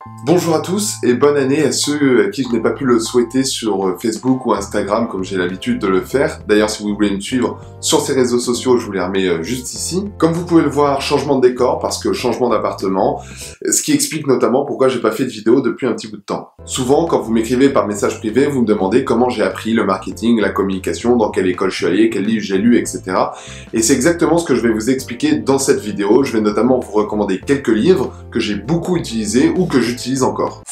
Bonjour à tous et bonne année à ceux à qui je n'ai pas pu le souhaiter sur Facebook ou Instagram comme j'ai l'habitude de le faire. D'ailleurs, si vous voulez me suivre sur ces réseaux sociaux, je vous les remets juste ici. Comme vous pouvez le voir, changement de décor parce que changement d'appartement, ce qui explique notamment pourquoi j'ai pas fait de vidéo depuis un petit bout de temps. Souvent, quand vous m'écrivez par message privé, vous me demandez comment j'ai appris le marketing, la communication, dans quelle école je suis allé, quel livre j'ai lu, etc. Et c'est exactement ce que je vais vous expliquer dans cette vidéo. Je vais notamment vous recommander quelques livres que j'ai beaucoup utilisés ou que j'utilise encore.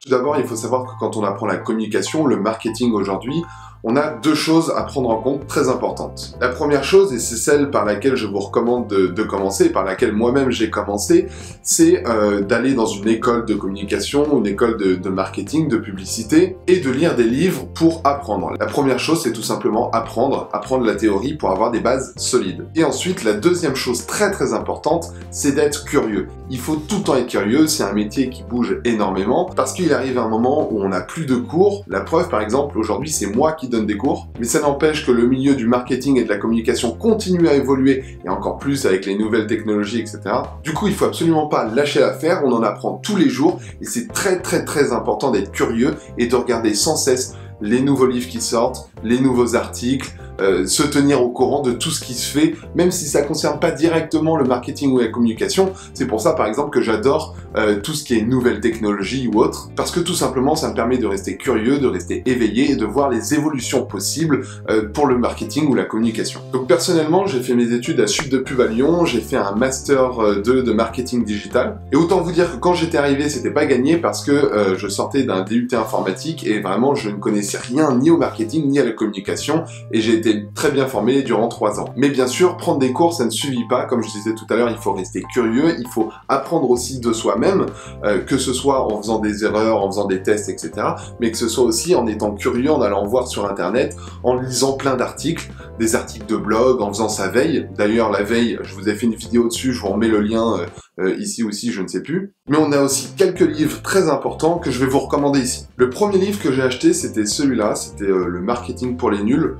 Tout d'abord, il faut savoir que quand on apprend la communication, le marketing aujourd'hui, on a deux choses à prendre en compte très importantes. La première chose, et c'est celle par laquelle je vous recommande de commencer, par laquelle moi-même j'ai commencé, c'est d'aller dans une école de communication, une école de marketing, de publicité, et de lire des livres pour apprendre. La première chose, c'est tout simplement apprendre la théorie pour avoir des bases solides. Et ensuite, la deuxième chose très importante, c'est d'être curieux. Il faut tout le temps être curieux, c'est un métier qui bouge énormément, parce qu'il arrive un moment où on n'a plus de cours. La preuve, par exemple, aujourd'hui, c'est moi qui donne des cours, mais ça n'empêche que le milieu du marketing et de la communication continue à évoluer, et encore plus avec les nouvelles technologies, etc. Du coup, il faut absolument pas lâcher l'affaire, on en apprend tous les jours, et c'est très important d'être curieux et de regarder sans cesse les nouveaux livres qui sortent, les nouveaux articles, se tenir au courant de tout ce qui se fait, même si ça concerne pas directement le marketing ou la communication. C'est pour ça, par exemple, que j'adore tout ce qui est nouvelles technologies ou autres, parce que tout simplement, ça me permet de rester curieux, de rester éveillé et de voir les évolutions possibles pour le marketing ou la communication. Donc personnellement, j'ai fait mes études à Sup de Pub à Lyon, j'ai fait un Master 2 de marketing digital, et autant vous dire que quand j'étais arrivé, c'était pas gagné parce que je sortais d'un DUT informatique et vraiment, je ne connaissais rien ni au marketing ni à la communication, et j'ai été très bien formé durant 3 ans. Mais bien sûr, prendre des cours, ça ne suffit pas. Comme je disais tout à l'heure, il faut rester curieux, il faut apprendre aussi de soi-même, que ce soit en faisant des erreurs, en faisant des tests, etc. Mais que ce soit aussi en étant curieux, en allant voir sur Internet, en lisant plein d'articles, des articles de blog, en faisant sa veille. D'ailleurs, la veille, je vous ai fait une vidéo dessus, je vous remets le lien ici aussi, je ne sais plus. Mais on a aussi quelques livres très importants que je vais vous recommander ici. Le premier livre que j'ai acheté, c'était celui-là, c'était Le marketing pour les nuls.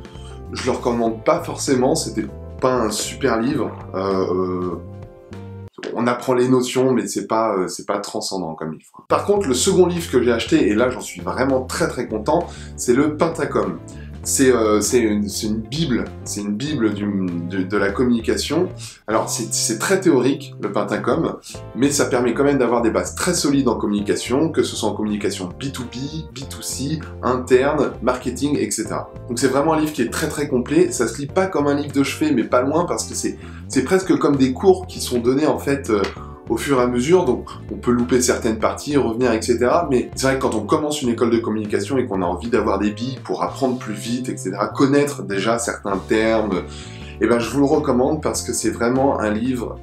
Je le recommande pas forcément, c'était pas un super livre. On apprend les notions, mais c'est pas transcendant comme livre. Par contre, le second livre que j'ai acheté, et là j'en suis vraiment très content, c'est le Pentacom. C'est une bible, de la communication. Alors c'est très théorique, le Pentacom, mais ça permet quand même d'avoir des bases très solides en communication, que ce soit en communication B2B, B2C, interne, marketing, etc. Donc c'est vraiment un livre qui est très complet. Ça se lit pas comme un livre de chevet, mais pas loin, parce que c'est presque comme des cours qui sont donnés en fait au fur et à mesure, donc on peut louper certaines parties, revenir, etc. Mais c'est vrai que quand on commence une école de communication et qu'on a envie d'avoir des billes pour apprendre plus vite, etc., connaître déjà certains termes, eh ben je vous le recommande parce que c'est vraiment un livre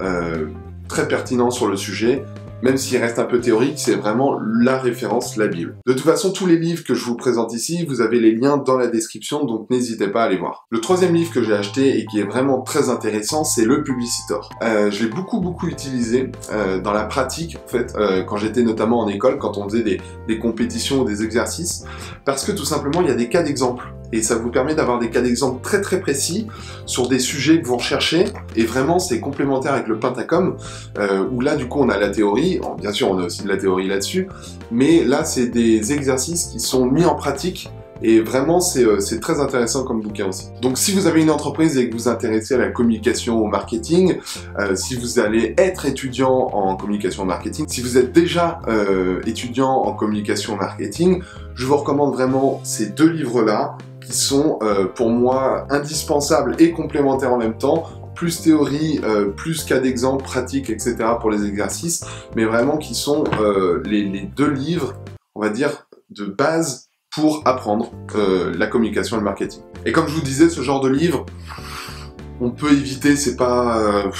très pertinent sur le sujet. Même s'il reste un peu théorique, c'est vraiment la référence, la Bible. De toute façon, tous les livres que je vous présente ici, vous avez les liens dans la description, donc n'hésitez pas à les voir. Le troisième livre que j'ai acheté et qui est vraiment très intéressant, c'est le Publicitor. Je l'ai beaucoup utilisé dans la pratique, en fait, quand j'étais notamment en école, quand on faisait des compétitions ou des exercices, parce que tout simplement, il y a des cas d'exemple. Et ça vous permet d'avoir des cas d'exemple très précis sur des sujets que vous recherchez. Et vraiment, c'est complémentaire avec le Pentacom, où là, du coup, on a la théorie. Bien sûr, on a aussi de la théorie là-dessus. Mais là, c'est des exercices qui sont mis en pratique. Et vraiment, c'est très intéressant comme bouquin aussi. Donc, si vous avez une entreprise et que vous vous intéressez à la communication, au marketing, si vous allez être étudiant en communication marketing, si vous êtes déjà étudiant en communication marketing, je vous recommande vraiment ces deux livres-là, qui sont pour moi indispensables et complémentaires en même temps, plus théorie, plus cas d'exemple, pratique, etc. pour les exercices, mais vraiment qui sont les deux livres, on va dire, de base pour apprendre la communication et le marketing. Et comme je vous disais, ce genre de livre, on peut éviter, c'est pas...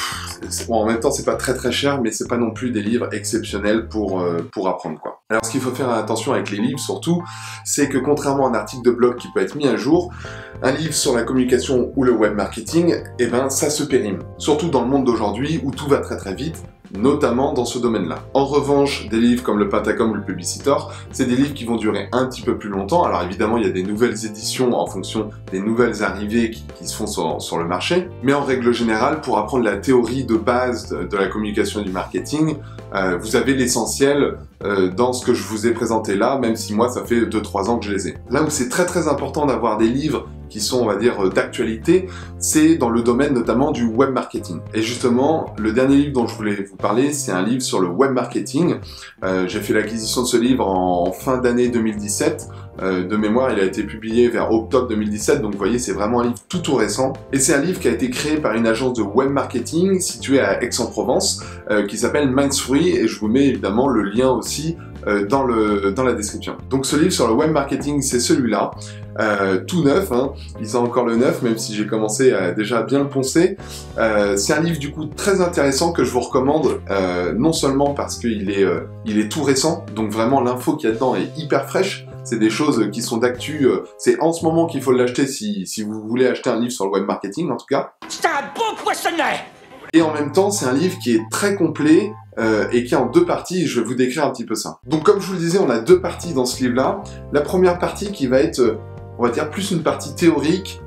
bon, en même temps, c'est pas très cher, mais c'est pas non plus des livres exceptionnels pour apprendre, quoi. Alors, ce qu'il faut faire attention avec les livres, surtout, c'est que contrairement à un article de blog qui peut être mis à jour, un livre sur la communication ou le web marketing, eh ben, ça se périme. Surtout dans le monde d'aujourd'hui, où tout va très vite, notamment dans ce domaine-là. En revanche, des livres comme le Pentacom ou le Publicitor, c'est des livres qui vont durer un petit peu plus longtemps. Alors évidemment, il y a des nouvelles éditions en fonction des nouvelles arrivées qui se font sur le marché, mais en règle générale, pour apprendre la théorie de base de la communication et du marketing, vous avez l'essentiel dans ce que je vous ai présenté là, même si moi, ça fait 2-3 ans que je les ai. Là où c'est très important d'avoir des livres qui sont, on va dire, d'actualité, c'est dans le domaine notamment du web marketing. Et justement, le dernier livre dont je voulais vous parler, c'est un livre sur le web marketing. J'ai fait l'acquisition de ce livre en fin d'année 2017. De mémoire, il a été publié vers octobre 2017, donc vous voyez, c'est vraiment un livre tout récent. Et c'est un livre qui a été créé par une agence de web marketing située à Aix-en-Provence, qui s'appelle Minds3, et je vous mets évidemment le lien aussi dans la description. Donc ce livre sur le web marketing, c'est celui-là, tout neuf, hein. Il sent encore le neuf, même si j'ai commencé à déjà bien le poncer. C'est un livre du coup très intéressant que je vous recommande, non seulement parce qu'il est tout récent, donc vraiment l'info qu'il y a dedans est hyper fraîche. C'est des choses qui sont d'actu, c'est en ce moment qu'il faut l'acheter si vous voulez acheter un livre sur le web marketing en tout cas. C'est un bon poissonnet! Et en même temps, c'est un livre qui est très complet et qui est en 2 parties, et je vais vous décrire un petit peu ça. Donc comme je vous le disais, on a 2 parties dans ce livre-là. La première partie qui va être, on va dire, plus une partie théorique,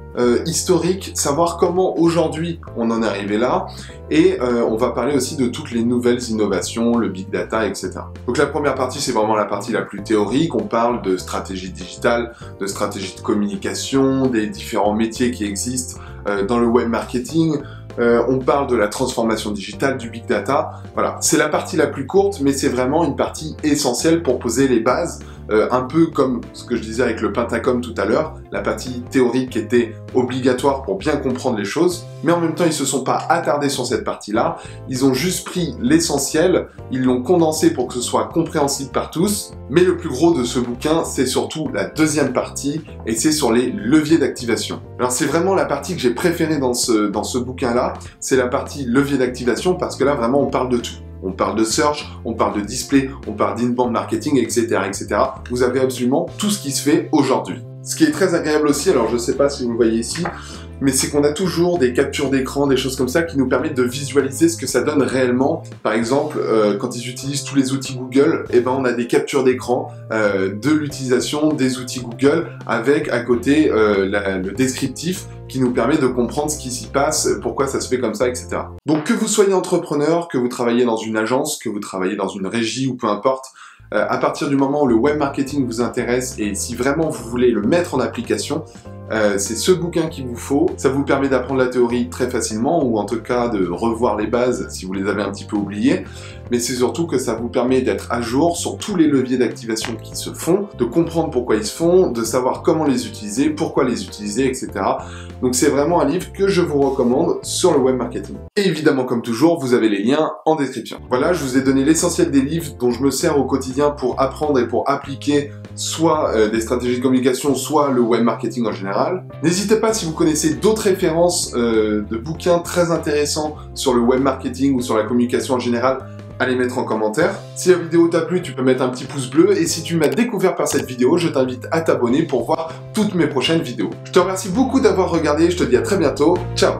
historique, savoir comment aujourd'hui on en est arrivé là, et on va parler aussi de toutes les nouvelles innovations, le big data, etc. Donc la première partie, c'est vraiment la partie la plus théorique, on parle de stratégie digitale, de stratégie de communication, des différents métiers qui existent dans le web marketing, on parle de la transformation digitale, du big data, voilà. C'est la partie la plus courte, mais c'est vraiment une partie essentielle pour poser les bases, un peu comme ce que je disais avec le Pentacom tout à l'heure, la partie théorique était obligatoire pour bien comprendre les choses, mais en même temps ils se sont pas attardés sur cette partie-là, ils ont juste pris l'essentiel, ils l'ont condensé pour que ce soit compréhensible par tous, mais le plus gros de ce bouquin, c'est surtout la deuxième partie, et c'est sur les leviers d'activation. Alors c'est vraiment la partie que j'ai préférée dans ce bouquin-là, c'est la partie levier d'activation, parce que là vraiment on parle de tout. On parle de search, on parle de display, on parle d'inbound marketing, etc., etc. Vous avez absolument tout ce qui se fait aujourd'hui. Ce qui est très agréable aussi, alors je ne sais pas si vous le voyez ici, mais c'est qu'on a toujours des captures d'écran, des choses comme ça qui nous permettent de visualiser ce que ça donne réellement. Par exemple, quand ils utilisent tous les outils Google, eh ben on a des captures d'écran de l'utilisation des outils Google avec à côté le descriptif qui nous permet de comprendre ce qui s'y passe, pourquoi ça se fait comme ça, etc. Donc que vous soyez entrepreneur, que vous travaillez dans une agence, que vous travaillez dans une régie ou peu importe, à partir du moment où le web marketing vous intéresse et si vraiment vous voulez le mettre en application, c'est ce bouquin qu'il vous faut. Ça vous permet d'apprendre la théorie très facilement, ou en tout cas de revoir les bases si vous les avez un petit peu oubliées, mais c'est surtout que ça vous permet d'être à jour sur tous les leviers d'activation qui se font, de comprendre pourquoi ils se font, de savoir comment les utiliser, pourquoi les utiliser, etc. Donc c'est vraiment un livre que je vous recommande sur le web marketing. Et évidemment, comme toujours, vous avez les liens en description. Voilà, je vous ai donné l'essentiel des livres dont je me sers au quotidien pour apprendre et pour appliquer soit des stratégies de communication, soit le web marketing en général. N'hésitez pas, si vous connaissez d'autres références de bouquins très intéressants sur le web marketing ou sur la communication en général, à les mettre en commentaire. Si la vidéo t'a plu, tu peux mettre un petit pouce bleu, et si tu m'as découvert par cette vidéo, je t'invite à t'abonner pour voir toutes mes prochaines vidéos. Je te remercie beaucoup d'avoir regardé, je te dis à très bientôt, ciao!